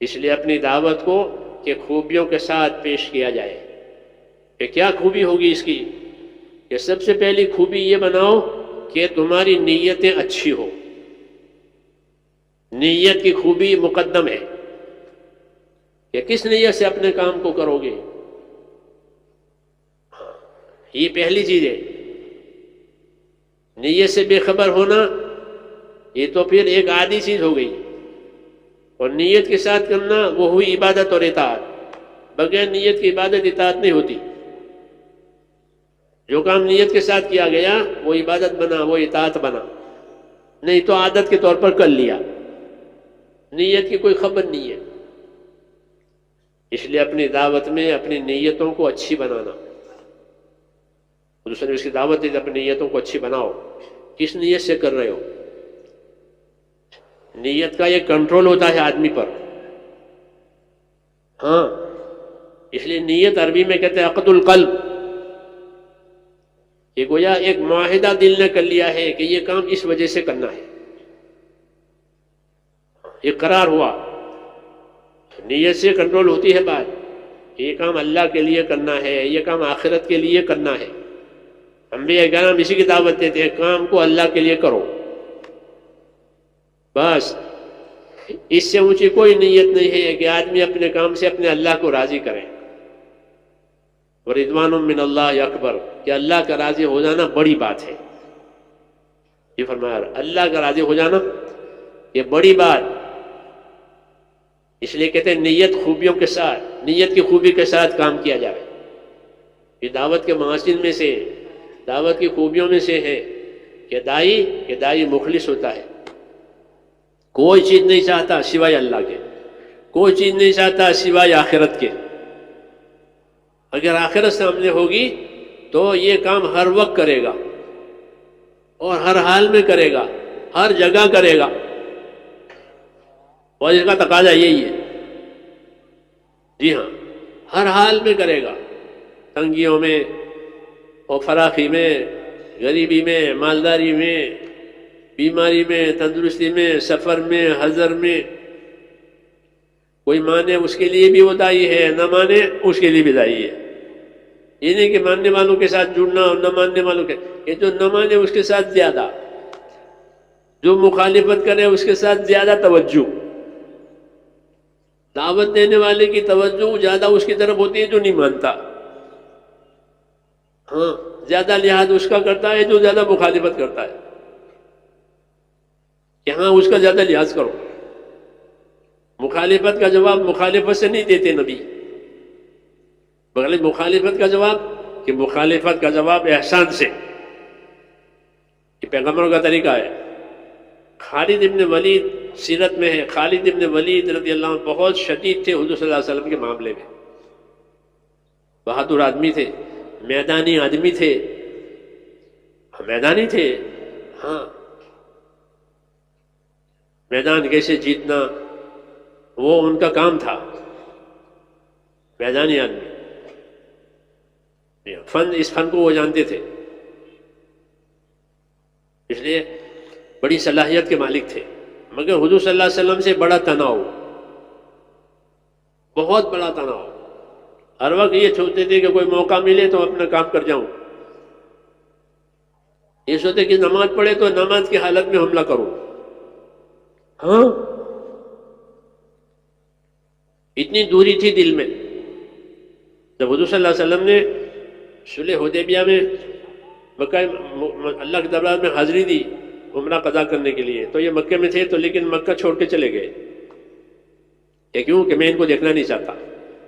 اس لیے اپنی دعوت کو کہ خوبیوں کے ساتھ پیش کیا جائے. کہ کیا خوبی ہوگی اس کی؟ کہ سب سے پہلی خوبی یہ بناؤ کہ تمہاری نیتیں اچھی ہو. نیت کی خوبی مقدم ہے کہ کس نیت سے اپنے کام کو کرو گے. یہ پہلی چیز ہے. نیت سے بے خبر ہونا یہ تو پھر ایک عادی چیز ہو گئی، اور نیت کے ساتھ کرنا وہ ہوئی عبادت اور اطاعت. بغیر نیت کی عبادت اطاعت نہیں ہوتی. جو کام نیت کے ساتھ کیا گیا وہ عبادت بنا، وہ اطاعت بنا. نہیں تو عادت کے طور پر کر لیا، نیت کی کوئی خبر نہیں ہے. اس لیے اپنی دعوت میں اپنی نیتوں کو اچھی بنانا. دوسرے نے اس کی دعوت دی اپنی نیتوں کو اچھی بناؤ. کس نیت سے کر رہے ہو؟ نیت کا یہ کنٹرول ہوتا ہے آدمی پر. ہاں، اس لیے نیت عربی میں کہتے ہیں عقد القلب. یہ گویا ایک معاہدہ دل نے کر لیا ہے کہ یہ کام اس وجہ سے کرنا ہے. اقرار ہوا. نیت سے کنٹرول ہوتی ہے بات. یہ کام اللہ کے لیے کرنا ہے، یہ کام آخرت کے لیے کرنا ہے. انبیاء کرام اسی کی دعوت دیتے ہیں، کام کو اللہ کے لیے کرو. بس اس سے اونچی کوئی نیت نہیں ہے کہ آدمی اپنے کام سے اپنے اللہ کو راضی کرے. وَرِضْوَانٌ مِّنَ اللَّهِ اکبر، کہ اللہ کا راضی ہو جانا بڑی بات ہے. یہ فرمایا اللہ کا راضی ہو جانا یہ بڑی بات. اس لیے کہتے ہیں نیت خوبیوں کے ساتھ، نیت کی خوبی کے ساتھ کام کیا جائے. یہ دعوت کے محاسن میں سے، دعوت کی خوبیوں میں سے ہے کہ دائی مخلص ہوتا ہے. کوئی چیز نہیں چاہتا سوائے اللہ کے، کوئی چیز نہیں چاہتا سوائے آخرت کے. اگر آخرت سامنے ہوگی تو یہ کام ہر وقت کرے گا اور ہر حال میں کرے گا، ہر جگہ کرے گا. اور اس کا تقاضا یہی ہے. جی ہاں، ہر حال میں کرے گا. تنگیوں میں اور فراخی میں، غریبی میں، مالداری میں، بیماری میں، تندرستی میں، سفر میں، حضر میں. کوئی مانے اس کے لیے بھی وہ دائی ہے، نہ مانے اس کے لیے بھی دائی ہے. یہ نہیں کہ ماننے والوں کے ساتھ جڑنا اور نہ ماننے والوں کے، یہ جو نہ مانے اس کے ساتھ زیادہ، جو مخالفت کرے اس کے ساتھ زیادہ توجہ. دعوت دینے والے کی توجہ زیادہ اس کی طرف ہوتی ہے جو نہیں مانتا. ہاں، زیادہ لحاظ اس کا کرتا ہے جو زیادہ مخالفت کرتا ہے. یہاں اس کا زیادہ لحاظ کرو. مخالفت کا جواب مخالفت سے نہیں دیتے نبی، بغیر مخالفت کا جواب کہ مخالفت کا جواب احسان سے. یہ پیغمبروں کا طریقہ ہے. خالد ابن ولید سیرت میں ہے، خالد ابن ولید رضی اللہ عنہ بہت شدید تھے حضور صلی اللہ علیہ وسلم کے معاملے میں. بہادر آدمی تھے، میدانی آدمی تھے. میدانی تھے، ہاں. میدان کیسے جیتنا وہ ان کا کام تھا. میدانی آدمی، اس فن کو وہ جانتے تھے. اس لیے بڑی صلاحیت کے مالک تھے. مگر حضور صلی اللہ علیہ وسلم سے بڑا تناؤ، بہت بڑا تناؤ. ہر وقت یہ سوچتے تھے کہ کوئی موقع ملے تو اپنا کام کر جاؤں. یہ سوچتے کہ نماز پڑھے تو نماز کی حالت میں حملہ کروں. ہاں، اتنی دوری تھی دل میں. جب حضور صلی اللہ علیہ وسلم نے صلح حدیبیہ میں مکہ اللہ کے دربار میں حاضری دی عمرہ قضا کرنے کے لیے، تو یہ مکے میں تھے تو لیکن مکہ چھوڑ کے چلے گئے. یہ کیوں کہ میں ان کو دیکھنا نہیں چاہتا.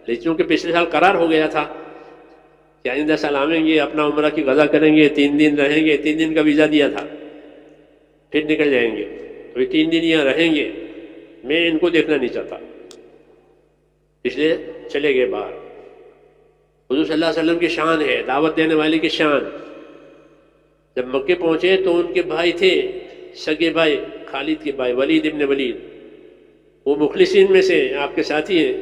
لیکن چونکہ پچھلے سال قرار ہو گیا تھا کہ آئندہ سال آئیں گے، اپنا عمرہ کی قضا کریں گے، 3 دن رہیں گے. 3 دن کا ویزا دیا تھا، پھر نکل جائیں گے. تو یہ 3 دن یہاں رہیں گے، میں ان کو دیکھنا نہیں چاہتا، اس لیے چلے گئے باہر. حضور صلی اللہ علیہ وسلم کی شان ہے، دعوت دینے والے کی شان. جب مکے پہنچے تو ان کے بھائی تھے، سگے بھائی، خالد کے بھائی ولید ابن ولید، وہ مخلصین میں سے آپ کے ساتھی ہیں.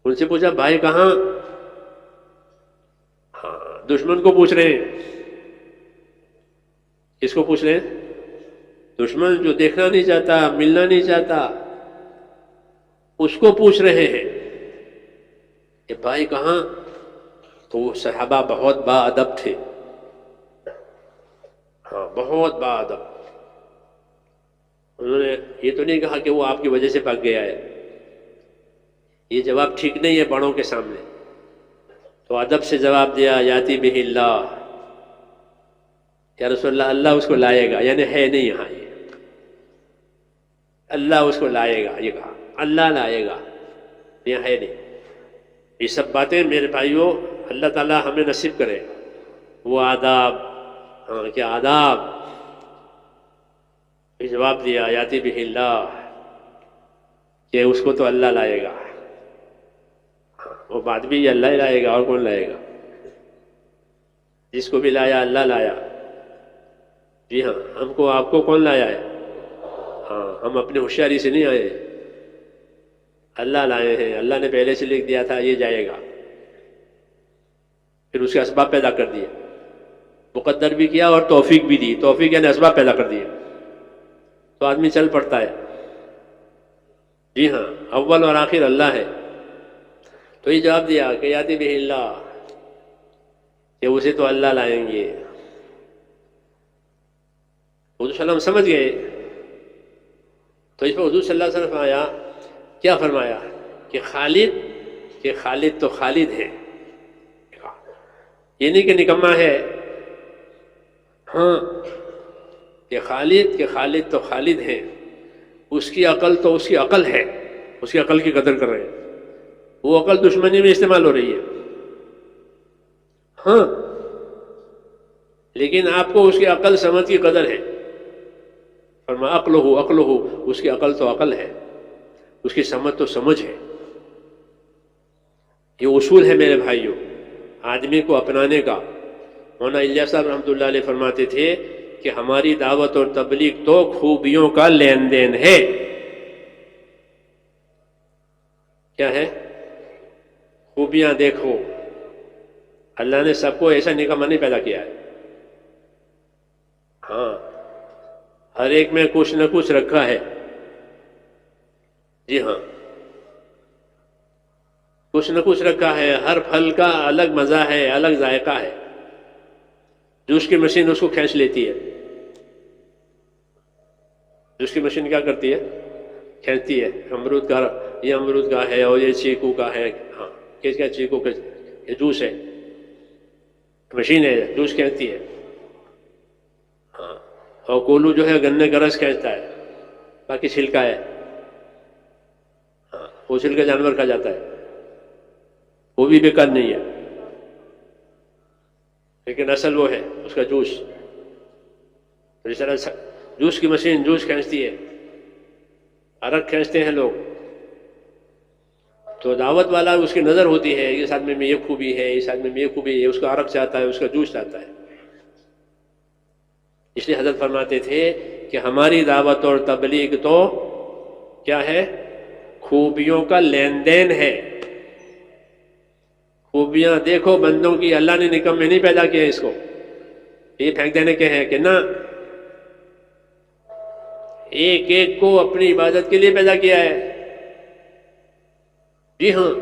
ان سے پوچھا بھائی کہاں؟ ہاں، دشمن کو پوچھ رہے ہیں. کس کو پوچھ رہے ہیں؟ دشمن جو دیکھنا نہیں چاہتا، ملنا نہیں چاہتا. اس کو پوچھ رہے ہیں کہ بھائی کہاں؟ تو وہ صحابہ بہت با ادب تھے، ہاں بہت با ادب. انہوں نے یہ تو نہیں کہا کہ وہ آپ کی وجہ سے بھاگ گیا ہے، یہ جواب ٹھیک نہیں ہے بڑوں کے سامنے. تو ادب سے جواب دیا یاتی بہ اللہ، یا رسول اللہ اللہ اس کو لائے گا، یعنی ہے نہیں یہاں، یہ اللہ اس کو لائے گا، یہ کہا اللہ لائے گا، یہاں ہے نہیں. یہ سب باتیں میرے بھائیوں اللہ تعالی ہمیں نصیب کرے. وہ آداب، ہاں کیا آداب. جواب دیا یاتی بہ اللہ، کہ اس کو تو اللہ لائے گا. وہ بات بھی اللہ ہی لائے گا، اور کون لائے گا؟ جس کو بھی لایا اللہ لایا. جی ہاں، ہم کو آپ کو کون لایا ہے؟ ہاں، ہم اپنی ہوشیاری سے نہیں آئے، اللہ لائے ہیں. اللہ نے پہلے سے لکھ دیا تھا یہ جائے گا، پھر اس کے اسباب پیدا کر دیے، مقدر بھی کیا اور توفیق بھی دی. توفیق یعنی اسباب پیدا کر دیے تو آدمی چل پڑتا ہے. جی ہاں، اول اور آخر اللہ ہے. تو یہ جواب دیا کہ یاتی بہ اللہ، کہ اسے تو اللہ لائیں گے. حضور صلی اللہ علیہ وسلم سمجھ گئے. تو اس پر حضور صلی اللہ علیہ وسلم آیا، کیا فرمایا کہ خالد تو خالد ہے. یہ نہیں کہ نکما ہے، ہاں کہ خالد تو خالد ہے. اس کی عقل تو اس کی عقل ہے، اس کی عقل کی قدر کر رہے ہیں. وہ عقل دشمنی میں استعمال ہو رہی ہے، ہاں لیکن آپ کو اس کی عقل سمجھ کی قدر ہے. فرمایا عقلہ، اس کی عقل تو عقل ہے، اس کی سمجھ تو سمجھ ہے. یہ اصول ہے میرے بھائیوں آدمی کو اپنانے کا. مولانا الیاس صاحب رحمۃ اللہ علیہ فرماتے تھے کہ ہماری دعوت اور تبلیغ تو خوبیوں کا لین دین ہے. کیا ہے؟ خوبیاں دیکھو. اللہ نے سب کو ایسا نکما نہیں پیدا کیا ہے، ہاں ہر ایک میں کچھ نہ کچھ رکھا ہے. جی ہاں، کچھ نہ کچھ رکھا ہے. ہر پھل کا الگ مزہ ہے، الگ ذائقہ ہے. جوس کی مشین اس کو کھینچ لیتی ہے. جوس کی مشین کیا کرتی ہے؟ کھینچتی ہے. امرود کا، یہ امرود کا ہے اور یہ چیکو کا ہے. ہاں کیا چیکو کا یہ جوس ہے، مشین ہے جوس کھینچتی ہے. ہاں اور کولو جو ہے گنے کا رس کھینچتا ہے، باقی چھلکا ہے. ہاں وہ چھلکا جانور کھا جاتا ہے، وہ بھی بیکار نہیں ہے، لیکن اصل وہ ہے اس کا جوس. اس طرح جوس کی مشین جوس کھینچتی ہے، عرق کھینچتے ہیں لوگ. تو دعوت والا اس کی نظر ہوتی ہے اس آدمی میں یہ خوبی ہے، اس آدمی میں یہ خوبی ہے، اس کا عرق چاہتا ہے، اس کا جوس چاہتا ہے. اس لیے حضرت فرماتے تھے کہ ہماری دعوت اور تبلیغ تو کیا ہے؟ خوبیوں کا لین دین ہے. خوبیاں دیکھو بندوں کی. اللہ نے نکمے نہیں پیدا کیا اس کو، یہ پھینک دینے کے ہیں کہ نہ، ایک ایک کو اپنی عبادت کے لیے پیدا کیا ہے. جی ہاں،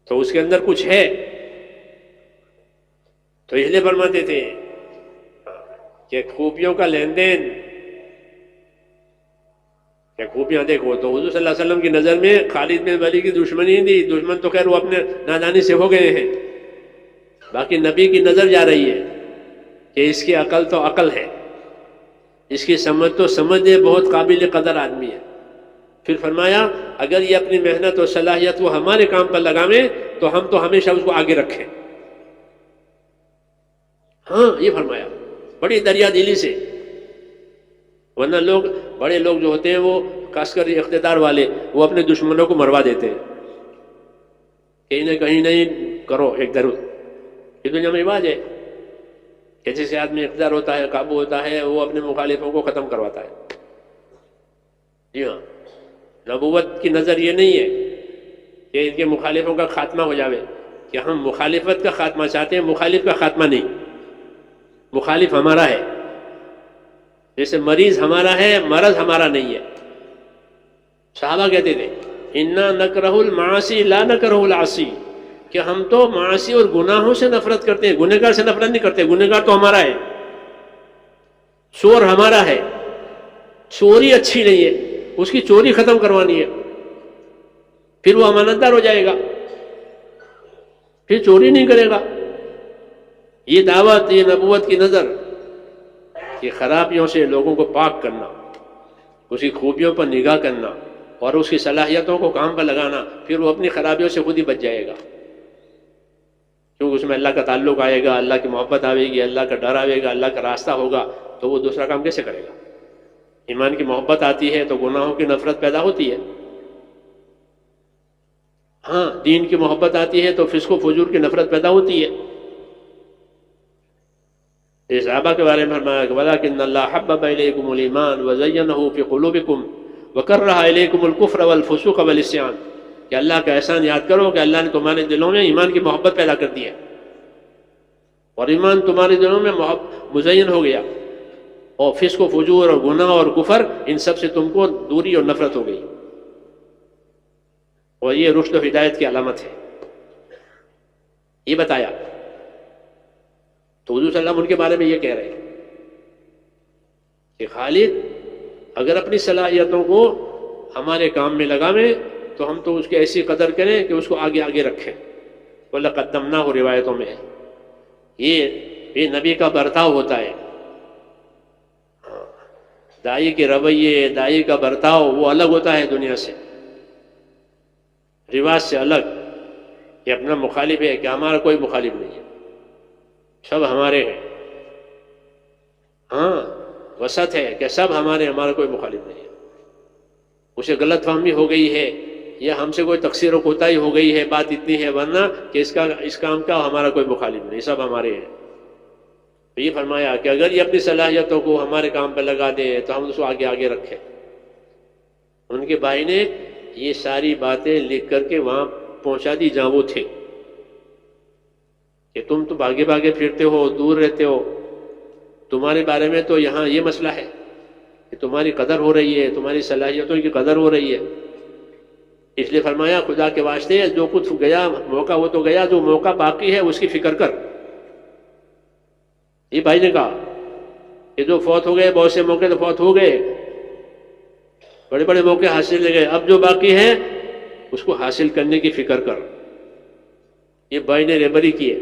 تو اس کے اندر کچھ ہے. تو اس لیے فرماتے تھے کہ خوبیوں کا لین دین، کہ خوبیاں دیکھو. تو حضور صلی اللہ علیہ وسلم کی نظر میں خالد بن ولید کی دشمنی نہیں تھی. دشمن تو خیر وہ اپنے نادانی سے ہو گئے ہیں، باقی نبی کی نظر جا رہی ہے کہ اس کی عقل تو عقل ہے، اس کی سمجھ تو سمجھ ہے، بہت قابل قدر آدمی ہے. پھر فرمایا اگر یہ اپنی محنت اور صلاحیت وہ ہمارے کام پر لگاویں تو ہم تو ہمیشہ اس کو آگے رکھیں. ہاں یہ فرمایا بڑی دریا دلی سے. ورنہ لوگ، بڑے لوگ جو ہوتے ہیں وہ خاص کر اقتدار والے، وہ اپنے دشمنوں کو مروا دیتے ہیں. کہیں نہ کہیں نہیں کرو ایک ضرور. یہ دنیا میں رواج ہے کہ جیسے آدمی اقتدار ہوتا ہے، قابو ہوتا ہے، وہ اپنے مخالفوں کو ختم کرواتا ہے. جی ہاں، نبوت کی نظر یہ نہیں ہے کہ ان کے مخالفوں کا خاتمہ ہو جاوے، کہ ہم مخالفت کا خاتمہ چاہتے ہیں، مخالف کا خاتمہ نہیں. مخالف ہمارا ہے، جیسے مریض ہمارا ہے، مرض ہمارا نہیں ہے. صحابہ کہتے تھے انا نکرہ المعاصی لا نکرہ العاصی، کہ ہم تو معاصی اور گناہوں سے نفرت کرتے ہیں، گنہگار سے نفرت نہیں کرتے، گنہگار تو ہمارا ہے، چور ہمارا ہے، چوری اچھی نہیں ہے، اس کی چوری ختم کروانی ہے، پھر وہ امانتدار ہو جائے گا، پھر چوری نہیں کرے گا۔ یہ دعوت، یہ نبوت کی نظر، یہ خرابیوں سے لوگوں کو پاک کرنا، اس کی خوبیوں پر نگاہ کرنا اور اس کی صلاحیتوں کو کام پر لگانا، پھر وہ اپنی خرابیوں سے خود ہی بچ جائے گا، کیونکہ اس میں اللہ کا تعلق آئے گا، اللہ کی محبت آئے گی، اللہ کا ڈر آئے گا، اللہ کا راستہ ہوگا، تو وہ دوسرا کام کیسے کرے گا؟ ایمان کی محبت آتی ہے تو گناہوں کی نفرت پیدا ہوتی ہے، ہاں دین کی محبت آتی ہے تو فسق و فجور کی نفرت پیدا ہوتی ہے۔ اس صحابہ کے بارے میں فرمایا کہ وَلَٰكِنَّ اللَّهَ حَبَّبَ إِلَيْكُمُ الْإِيمَانَ وَزَيَّنَهُ فِي قُلُوبِكُمْ وَكَرَّهَ إِلَيْكُمُ الْكُفْرَ وَالْفُسُوقَ وَالْعِصْيَانَ، کہ اللہ کا احسان یاد کرو کہ اللہ نے تمہارے دلوں میں ایمان کی محبت پیدا کر دی ہے، اور ایمان تمہارے دلوں میں مزین ہو گیا، اور فسق و فجور اور گناہ اور کفر ان سب سے تم کو دوری اور نفرت ہو گئی، اور یہ رشد و ہدایت کی علامت ہے۔ یہ بتایا تو حضور صلی اللہ علیہ وسلم ان کے بارے میں یہ کہہ رہے ہیں کہ خالد اگر اپنی صلاحیتوں کو ہمارے کام میں لگاویں تو ہم تو اس کی ایسی قدر کریں کہ اس کو آگے آگے رکھیں، وَلَقَدْ قَدَّمْنَاهُ روایتوں میں ہے، یہ نبی کا برتاؤ ہوتا ہے، دائی کے رویے، دائی کا برتاؤ وہ الگ ہوتا ہے دنیا سے، رواج سے الگ، یہ اپنا مخالف ہے کہ ہمارا کوئی مخالف نہیں ہے، سب ہمارے ہیں، ہاں وسط ہے کہ سب ہمارا کوئی مخالف نہیں ہے، اسے غلط فہمی ہو گئی ہے یا ہم سے کوئی تقصیر و کوتاہی ہو گئی ہے، بات اتنی ہے، ورنہ کہ اس کام کا ہمارا کوئی مخالف نہیں، سب ہمارے ہیں۔ تو یہ فرمایا کہ اگر یہ اپنی صلاحیتوں کو ہمارے کام پہ لگا دے تو ہم اس کو آگے آگے رکھیں۔ ان کے بھائی نے یہ ساری باتیں لکھ کر کے وہاں پہنچا دی جہاں وہ تھے کہ تم تو بھاگے بھاگے پھرتے ہو، دور رہتے ہو، تمہارے بارے میں تو یہاں یہ مسئلہ ہے کہ تمہاری قدر ہو رہی ہے، تمہاری صلاحیتوں کی قدر ہو رہی ہے، اس لیے فرمایا خدا کے واسطے جو کچھ گیا موقع وہ تو گیا، جو موقع باقی ہے اس کی فکر کر۔ یہ بھائی نے کہا کہ جو فوت ہو گئے، بہت سے موقع تو فوت ہو گئے، بڑے بڑے موقع حاصل لے گئے، اب جو باقی ہے اس کو حاصل کرنے کی فکر کر۔ یہ بھائی نے رہبری کی ہے،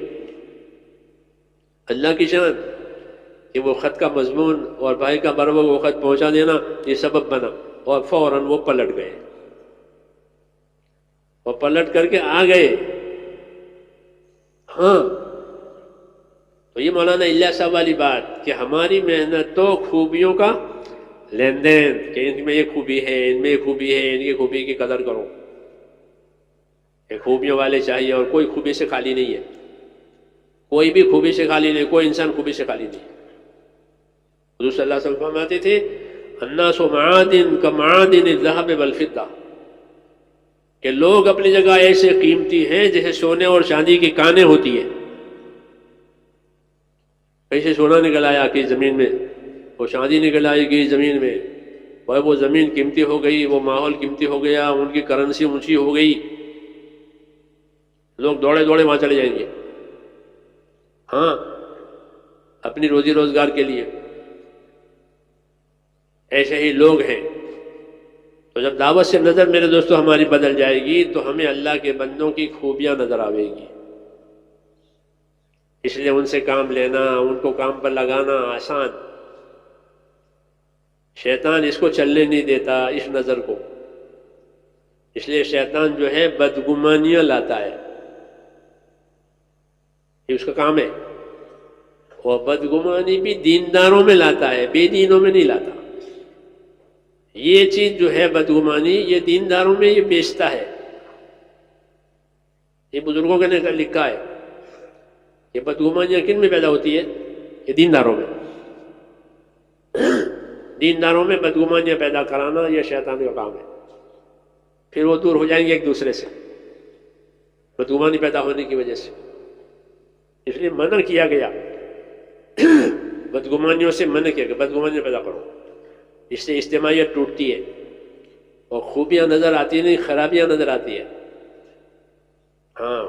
اللہ کی شان کہ وہ خط کا مضمون اور بھائی کا بروقت وہ خط پہنچا دینا یہ سبب بنا، اور فوراً وہ پلٹ گئے، اور پلٹ کر کے آ گئے۔ ہاں تو یہ مولانا الیاس صاحب والی بات کہ ہماری محنت تو خوبیوں کا لین دین، کہ ان میں یہ خوبی ہے، ان میں یہ خوبی ہے، ان کی خوبی کی قدر کرو، یہ خوبیوں والے چاہیے، اور کوئی خوبی سے خالی نہیں ہے، کوئی بھی خوبی سے خالی نہیں، کوئی انسان خوبی سے خالی نہیں۔ حضور صلی اللہ علیہ وسلم فرماتے تھے الناس معادن کمعادن الذهب والفضہ، کہ لوگ اپنی جگہ ایسے قیمتی ہیں جیسے سونے اور چاندی کی کانیں ہوتی ہیں، کیسے سونا نکل آیا کہ زمین میں، وہ چاندی نکل آئے گی زمین میں، اور وہ زمین قیمتی ہو گئی، وہ ماحول قیمتی ہو گیا، ان کی کرنسی اونچی ہو گئی، لوگ دوڑے دوڑے وہاں چلے جائیں گے، ہاں اپنی روزی روزگار کے لیے۔ ایسے ہی لوگ ہیں، تو جب دعوت سے نظر میرے دوستو ہماری بدل جائے گی تو ہمیں اللہ کے بندوں کی خوبیاں نظر آئے گی، اس لیے ان سے کام لینا، ان کو کام پر لگانا آسان، شیطان اس کو چلنے نہیں دیتا اس نظر کو، اس لیے شیطان جو ہے بدگمانیاں لاتا ہے، یہ اس کا کام ہے، اور بدگمانی بھی دینداروں میں لاتا ہے، بے دینوں میں نہیں لاتا۔ یہ چیز جو ہے بدگمانی، یہ دینداروں میں یہ بیچتا ہے، یہ بزرگوں نے لکھا ہے کہ بدگمانیاں کن میں پیدا ہوتی ہے؟ یہ دینداروں میں، دینداروں میں بدگمانیاں پیدا کرانا یہ شیطان کا کام ہے، پھر وہ دور ہو جائیں گے ایک دوسرے سے بدگمانی پیدا ہونے کی وجہ سے، اس لیے منع کیا گیا، بدگمانیوں سے منع کیا گیا، بدگمانیاں پیدا کرو، اس سے اجتماعیت ٹوٹتی ہے، اور خوبیاں نظر آتی نہیں، خرابیاں نظر آتی ہے. ہاں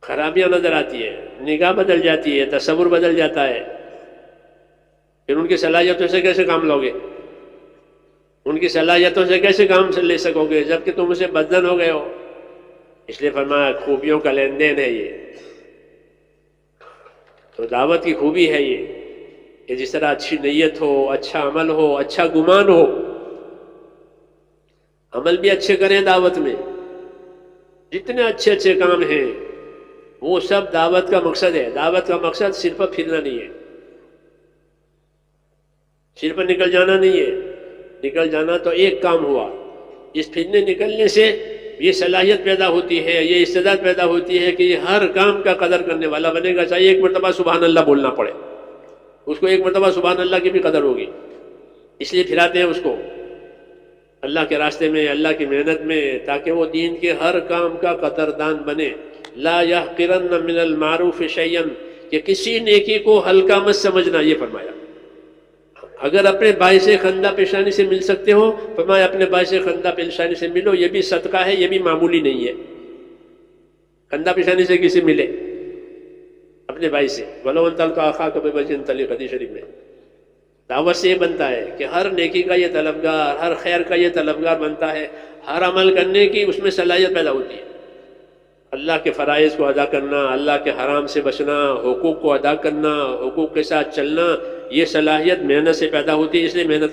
خرابیاں نظر آتی ہے، نگاہ بدل جاتی ہے، تصور بدل جاتا ہے. پھر ان کی صلاحیتوں سے کیسے کام لو گے؟ ان کی صلاحیتوں سے کیسے کام لے سکو گے جب کہ تم اسے بدزن ہو گئے ہو؟ اس لیے فرمایا خوبیوں کا لین دین ہے یہ. تو دعوت کی خوبی ہے یہ کہ جس طرح اچھی نیت ہو، اچھا عمل ہو، اچھا گمان ہو. عمل بھی اچھے کریں دعوت میں، جتنے اچھے اچھے کام ہیں وہ سب دعوت کا مقصد ہے. دعوت کا مقصد صرف پھرنا نہیں ہے، صرف نکل جانا نہیں ہے. نکل جانا تو ایک کام ہوا، اس پھرنے نکلنے سے یہ صلاحیت پیدا ہوتی ہے، یہ استعداد پیدا ہوتی ہے کہ یہ ہر کام کا قدر کرنے والا بنے گا. چاہیے ایک مرتبہ سبحان اللہ بولنا پڑے، اس کو ایک مرتبہ سبحان اللہ کی بھی قدر ہوگی. اس لیے پھراتے ہیں اس کو اللہ کے راستے میں، اللہ کی محنت میں، تاکہ وہ دین کے ہر کام کا قدردان بنے. لا یحقرن من المعروف شیئا، کہ کسی نیکی کو ہلکا مت سمجھنا. یہ فرمایا اگر اپنے باعث خندہ پیشانی سے مل سکتے ہو، فرمایا اپنے باعث خندہ پیشانی سے ملو. یہ بھی صدقہ ہے، یہ بھی معمولی نہیں ہے. خندہ پیشانی سے کسی ملے اپنے بھائی سے، وَلَوْ أَنْ تَلْقَىٰ أَخَاكَ بِوَجْهٍ طَلِيقٍ، حدیث شریف میں. دعوت سے یہ بنتا ہے کہ ہر نیکی کا یہ طلبگار، ہر خیر کا یہ طلبگار بنتا ہے. ہر عمل کرنے کی اس میں صلاحیت پیدا ہوتی ہے. اللہ کے فرائض کو ادا کرنا، اللہ کے حرام سے بچنا، حقوق کو ادا کرنا، حقوق کے ساتھ چلنا، یہ صلاحیت محنت سے پیدا ہوتی ہے. اس لیے محنت